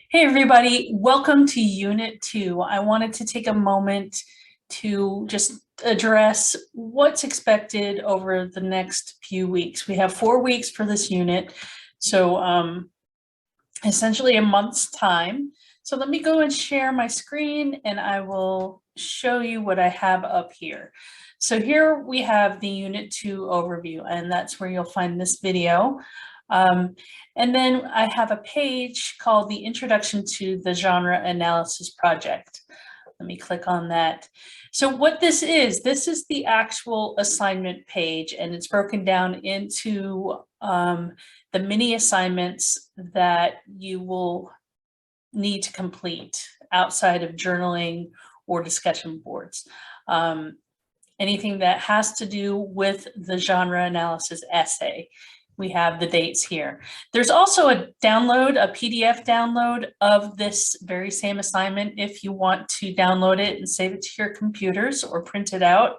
Hey everybody, welcome to Unit 2. I wanted to take a moment to just address what's expected over the next few weeks. We have 4 weeks for this unit, so essentially a month's time. So let me go and share my screen and I will show you what I have up here. So here we have the Unit 2 overview, and that's where you'll find this video. And then I have a page called the Introduction to the Genre Analysis Project. Let me click on that. So what this is the actual assignment page, and it's broken down into the mini assignments that you will need to complete outside of journaling or discussion boards. Anything that has to do with the genre analysis essay. We have the dates here. There's also a download, a PDF download of this very same assignment if you want to download it and save it to your computers or print it out.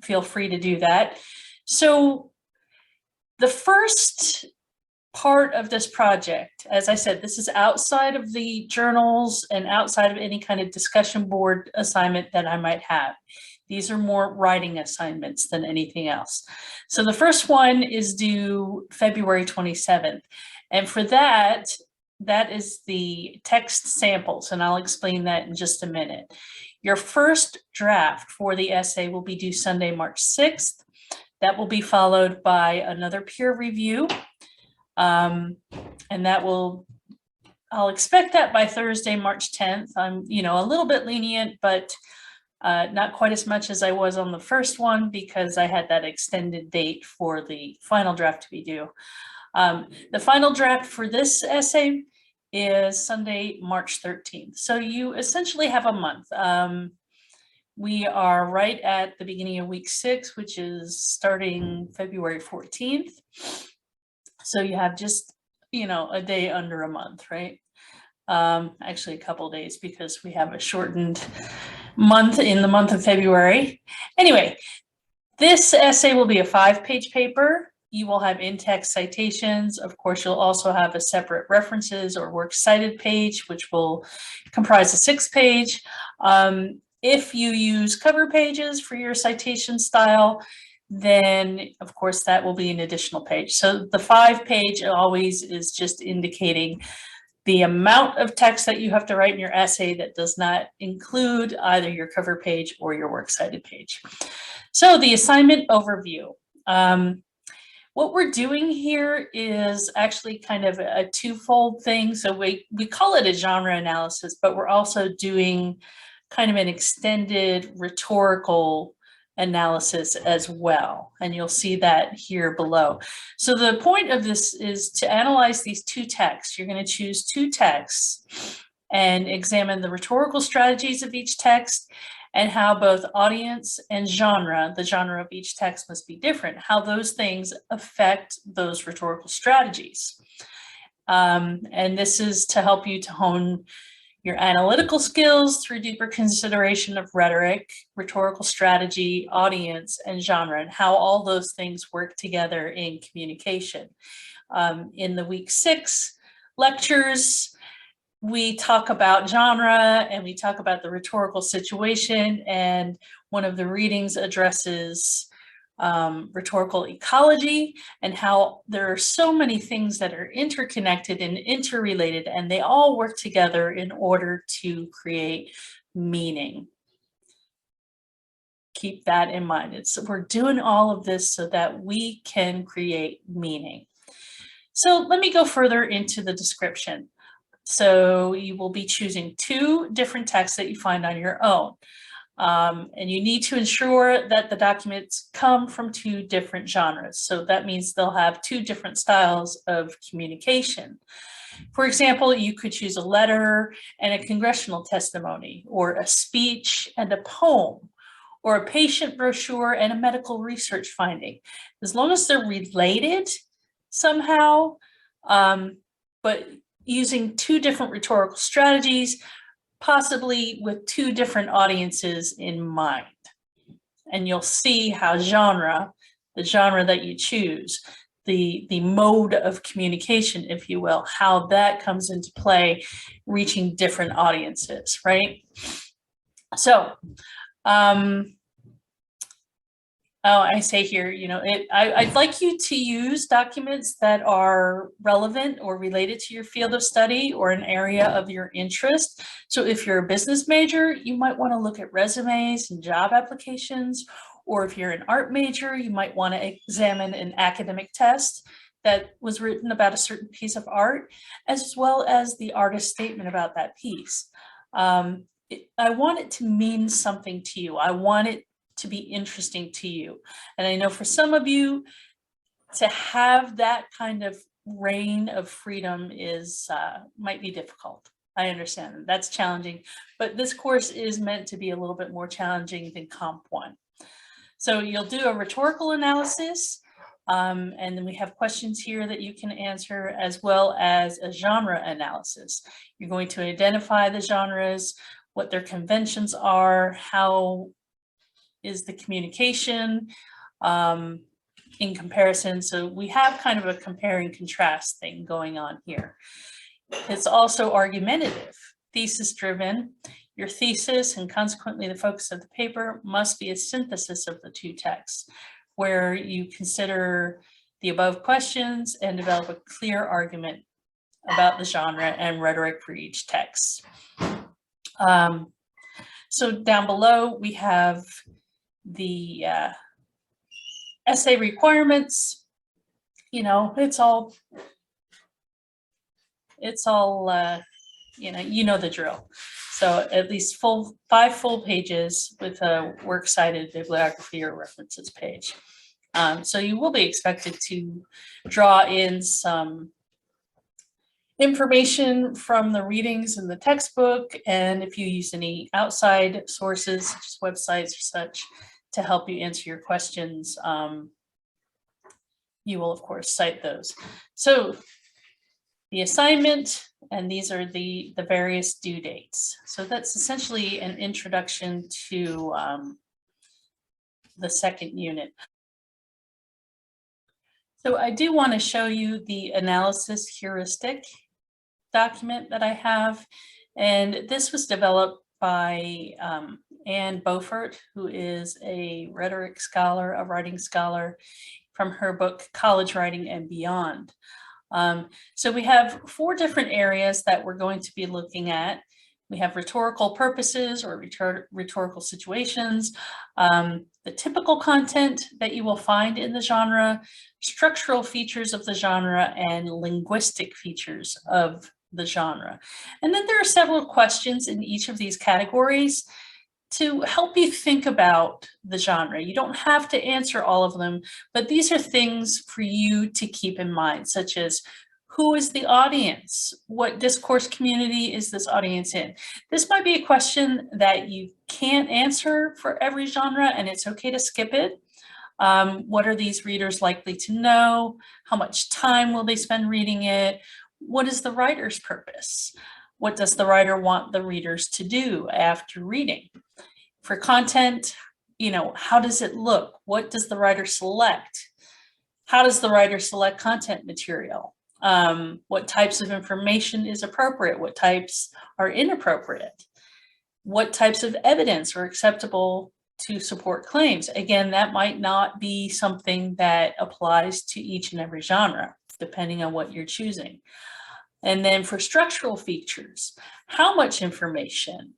Feel free to do that. So the first part of this project, as I said, this is outside of the journals and outside of any kind of discussion board assignment that I might have. These are more writing assignments than anything else. So the first one is due February 27th. And for that is the text samples, and I'll explain that in just a minute. Your first draft for the essay will be due Sunday, March 6th. That will be followed by another peer review. And that will, I'll expect that by Thursday, March 10th. I'm, a little bit lenient, but not quite as much as I was on the first one because I had that extended date for the final draft to be due. The final draft for this essay is Sunday, March 13th. So you essentially have a month. We are right at the beginning of week 6, which is starting February 14th. So you have just, a day under a month, right? Actually a couple of days because we have a shortened month in the month of February. Anyway, this essay will be a 5-page paper. You will have in-text citations. Of course, you'll also have a separate references or works cited page, which will comprise a 6-page. If you use cover pages for your citation style, then of course that will be an additional page. So the 5-page always is just indicating the amount of text that you have to write in your essay that does not include either your cover page or your works cited page. So the assignment overview. What we're doing here is actually kind of a twofold thing. So we call it a genre analysis, but we're also doing kind of an extended rhetorical analysis as well, and you'll see that here below. So the point of this is to analyze these 2 texts. You're going to choose 2 texts and examine the rhetorical strategies of each text and how both audience and genre, the genre of each text must be different, how those things affect those rhetorical strategies. And this is to help you to hone your analytical skills through deeper consideration of rhetoric, rhetorical strategy, audience, and genre, and how all those things work together in communication. In the week 6 lectures, we talk about genre and we talk about the rhetorical situation, and one of the readings addresses rhetorical ecology and how there are so many things that are interconnected and interrelated, and they all work together in order to create meaning. Keep that in mind. We're doing all of this so that we can create meaning. So let me go further into the description. So you will be choosing 2 different texts that you find on your own. And you need to ensure that the documents come from 2 different genres. So that means they'll have 2 different styles of communication. For example, you could choose a letter and a congressional testimony, or a speech and a poem, or a patient brochure and a medical research finding. As long as they're related somehow, but using 2 different rhetorical strategies, possibly with 2 different audiences in mind. And you'll see how genre, the genre that you choose, the mode of communication, if you will, how that comes into play, reaching different audiences, right? So, I say here, you know, I'd like you to use documents that are relevant or related to your field of study or an area of your interest. So if you're a business major, you might want to look at resumes and job applications. Or if you're an art major, you might want to examine an academic test that was written about a certain piece of art, as well as the artist's statement about that piece. I want it to mean something to you. I want it to be interesting to you. And I know for some of you, to have that kind of reign of freedom is might be difficult. I understand that's challenging, but this course is meant to be a little bit more challenging than Comp 1. So you'll do a rhetorical analysis, and then we have questions here that you can answer, as well as a genre analysis. You're going to identify the genres, what their conventions are, how is the communication in comparison. So we have kind of a compare and contrast thing going on here. It's also argumentative, thesis driven. Your thesis, and consequently the focus of the paper, must be a synthesis of the two texts, where you consider the above questions and develop a clear argument about the genre and rhetoric for each text. So down below, we have the essay requirements. You know, it's all you know the drill. So at least 5 full pages with a works cited bibliography or references page. So you will be expected to draw in some information from the readings in the textbook, and if you use any outside sources, such as websites or such, to help you answer your questions, you will of course cite those. So the assignment, and these are the various due dates. So that's essentially an introduction to the second unit. So I do want to show you the analysis heuristic document that I have, and this was developed by Anne Beaufort, who is a rhetoric scholar, a writing scholar, from her book College Writing and Beyond. So we have 4 different areas that we're going to be looking at. We have rhetorical purposes or rhetorical situations, the typical content that you will find in the genre, structural features of the genre, and linguistic features of the genre. And then there are several questions in each of these categories to help you think about the genre. You don't have to answer all of them, but these are things for you to keep in mind, such as who is the audience? What discourse community is this audience in? This might be a question that you can't answer for every genre, and it's okay to skip it. What are these readers likely to know? How much time will they spend reading it? What is the writer's purpose? What does the writer want the readers to do after reading? For content, you know, how does it look? What does the writer select? How does the writer select content material? What types of information is appropriate? What types are inappropriate? What types of evidence are acceptable to support claims? Again, that might not be something that applies to each and every genre, depending on what you're choosing. And then for structural features, how much information?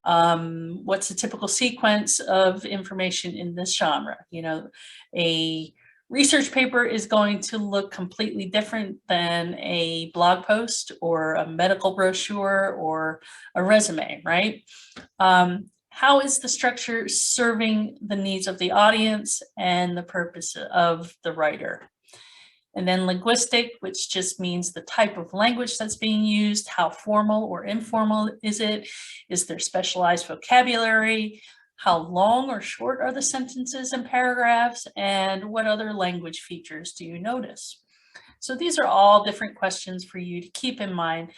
What's the typical sequence of information in this genre? You know, a research paper is going to look completely different than a blog post or a medical brochure or a resume, right? How is the structure serving the needs of the audience and the purpose of the writer? And then linguistic, which just means the type of language that's being used, how formal or informal is it? Is there specialized vocabulary? How long or short are the sentences and paragraphs? And what other language features do you notice? So these are all different questions for you to keep in mind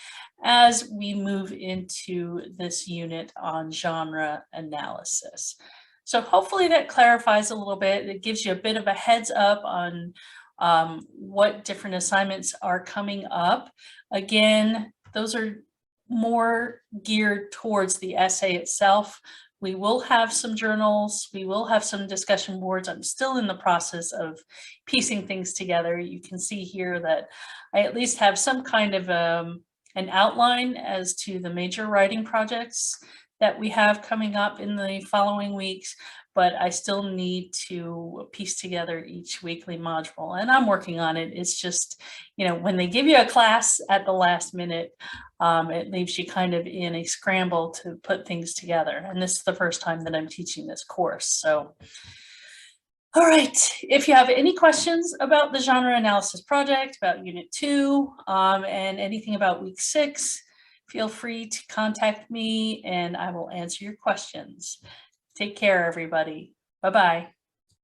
as we move into this unit on genre analysis. So hopefully that clarifies a little bit. It gives you a bit of a heads up on what different assignments are coming up. Again, those are more geared towards the essay itself. We will have some journals, we will have some discussion boards. I'm still in the process of piecing things together. You can see here that I at least have some kind of an outline as to the major writing projects that we have coming up in the following weeks, but I still need to piece together each weekly module, and I'm working on it. It's just, you know, when they give you a class at the last minute, it leaves you kind of in a scramble to put things together. And this is the first time that I'm teaching this course. So, all right, if you have any questions about the genre analysis project, about Unit 2, and anything about week 6, feel free to contact me and I will answer your questions. Take care, everybody. Bye-bye.